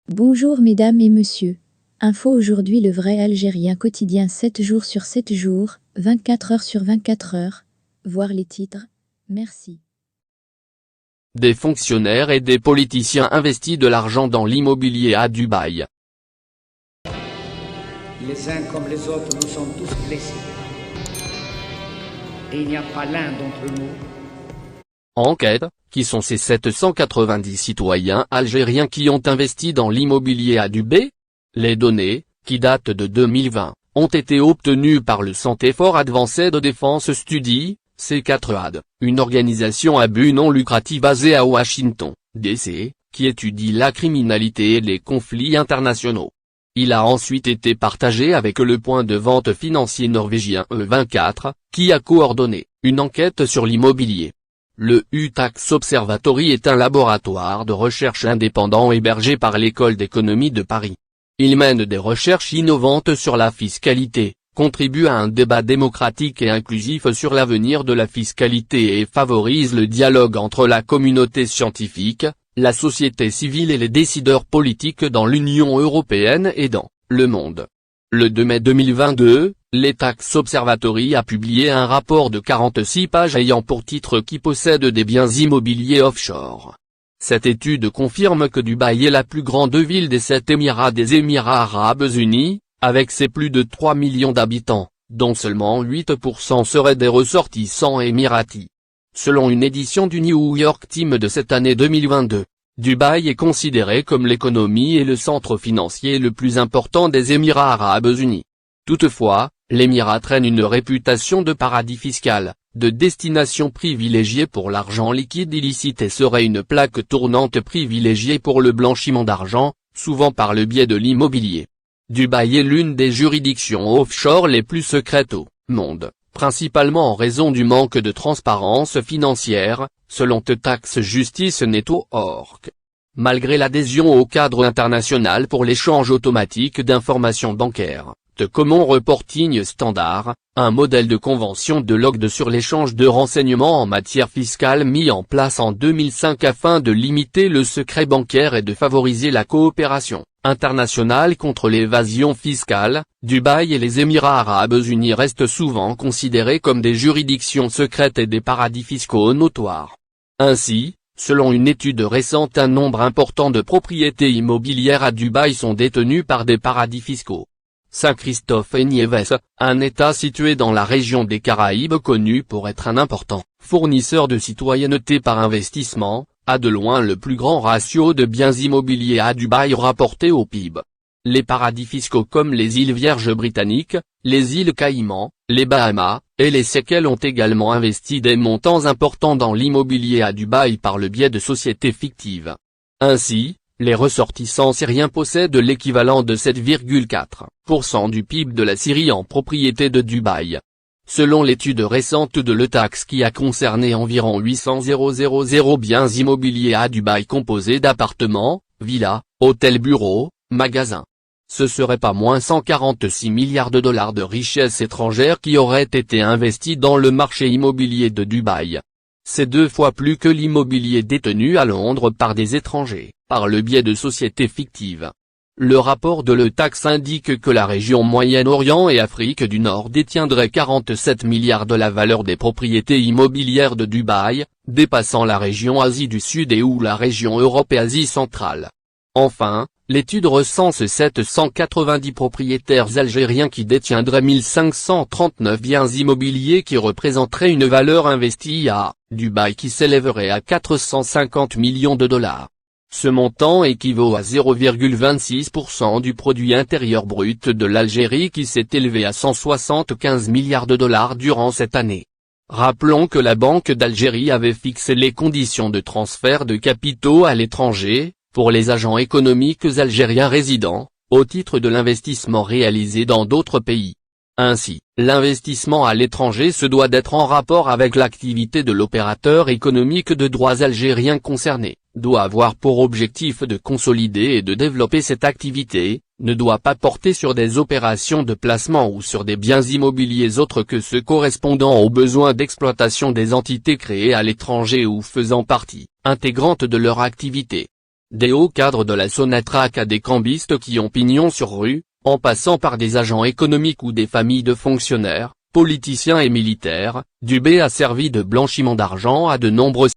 Bonjour mesdames et messieurs. Info aujourd'hui le vrai algérien quotidien 7 jours sur 7 jours, 24 heures sur 24 heures. Voir les titres. Merci. Des fonctionnaires et des politiciens investissent de l'argent dans l'immobilier à Dubaï. Les uns comme les autres, nous sommes tous blessés. Et il n'y a pas l'un d'entre nous. Enquête, qui sont ces 790 citoyens algériens qui ont investi dans l'immobilier à Dubaï? Les données, qui datent de 2020, ont été obtenues par le Centre for Advanced Defense Study, C4AD, une organisation à but non lucratif basée à Washington, D.C., qui étudie la criminalité et les conflits internationaux. Il a ensuite été partagé avec le point de vente financier norvégien E24, qui a coordonné une enquête sur l'immobilier. Le U-Tax Observatory est un laboratoire de recherche indépendant hébergé par l'École d'économie de Paris. Il mène des recherches innovantes sur la fiscalité, contribue à un débat démocratique et inclusif sur l'avenir de la fiscalité et favorise le dialogue entre la communauté scientifique, la société civile et les décideurs politiques dans l'Union européenne et dans le monde. Le 2 mai 2022, l'E-Tax Observatory a publié un rapport de 46 pages ayant pour titre Qui possède des biens immobiliers offshore. Cette étude confirme que Dubaï est la plus grande ville des 7 Émirats des Émirats Arabes Unis, avec ses plus de 3 millions d'habitants, dont seulement 8% seraient des ressortissants émiratis. Selon une édition du New York Times de cette année 2022, Dubaï est considéré comme l'économie et le centre financier le plus important des Émirats Arabes Unis. Toutefois, l'émirat traîne une réputation de paradis fiscal, de destination privilégiée pour l'argent liquide illicite et serait une plaque tournante privilégiée pour le blanchiment d'argent, souvent par le biais de l'immobilier. Dubaï est l'une des juridictions offshore les plus secrètes au monde, principalement en raison du manque de transparence financière, selon Tax Justice Network. Malgré l'adhésion au cadre international pour l'échange automatique d'informations bancaires, de Common Reporting Standard, un modèle de convention de l'OCDE sur l'échange de renseignements en matière fiscale mis en place en 2005 afin de limiter le secret bancaire et de favoriser la coopération internationale contre l'évasion fiscale, Dubaï et les Émirats Arabes Unis restent souvent considérés comme des juridictions secrètes et des paradis fiscaux notoires. Ainsi, selon une étude récente, un nombre important de propriétés immobilières à Dubaï sont détenues par des paradis fiscaux. Saint-Christophe et Nieves, un État situé dans la région des Caraïbes connu pour être un important fournisseur de citoyenneté par investissement, a de loin le plus grand ratio de biens immobiliers à Dubaï rapporté au PIB. Les paradis fiscaux comme les îles Vierges britanniques, les îles Caïmans, les Bahamas, et les Seychelles ont également investi des montants importants dans l'immobilier à Dubaï par le biais de sociétés fictives. Ainsi, les ressortissants syriens possèdent l'équivalent de 7,4% du PIB de la Syrie en propriété de Dubaï. Selon l'étude récente de l'E-Tax qui a concerné environ 800 000 biens immobiliers à Dubaï composés d'appartements, villas, hôtels-bureaux, magasins. Ce serait pas moins 146 milliards de dollars de richesses étrangères qui auraient été investis dans le marché immobilier de Dubaï. C'est 2 fois plus que l'immobilier détenu à Londres par des étrangers, par le biais de sociétés fictives. Le rapport de l'E-Tax indique que la région Moyen-Orient et Afrique du Nord détiendrait 47 milliards de la valeur des propriétés immobilières de Dubaï, dépassant la région Asie du Sud et ou la région Europe et Asie centrale. Enfin, l'étude recense 790 propriétaires algériens qui détiendraient 1539 biens immobiliers qui représenteraient une valeur investie à Dubaï qui s'élèverait à 450 millions de dollars. Ce montant équivaut à 0,26% du produit intérieur brut de l'Algérie qui s'est élevé à 175 milliards de dollars durant cette année. Rappelons que la Banque d'Algérie avait fixé les conditions de transfert de capitaux à l'étranger, pour les agents économiques algériens résidents, au titre de l'investissement réalisé dans d'autres pays. Ainsi, l'investissement à l'étranger se doit d'être en rapport avec l'activité de l'opérateur économique de droits algérien concerné, doit avoir pour objectif de consolider et de développer cette activité, ne doit pas porter sur des opérations de placement ou sur des biens immobiliers autres que ceux correspondant aux besoins d'exploitation des entités créées à l'étranger ou faisant partie intégrante de leur activité. Des hauts cadres de la Sonatrach à des cambistes qui ont pignon sur rue, en passant par des agents économiques ou des familles de fonctionnaires, politiciens et militaires, Dubé a servi de blanchiment d'argent à de nombreux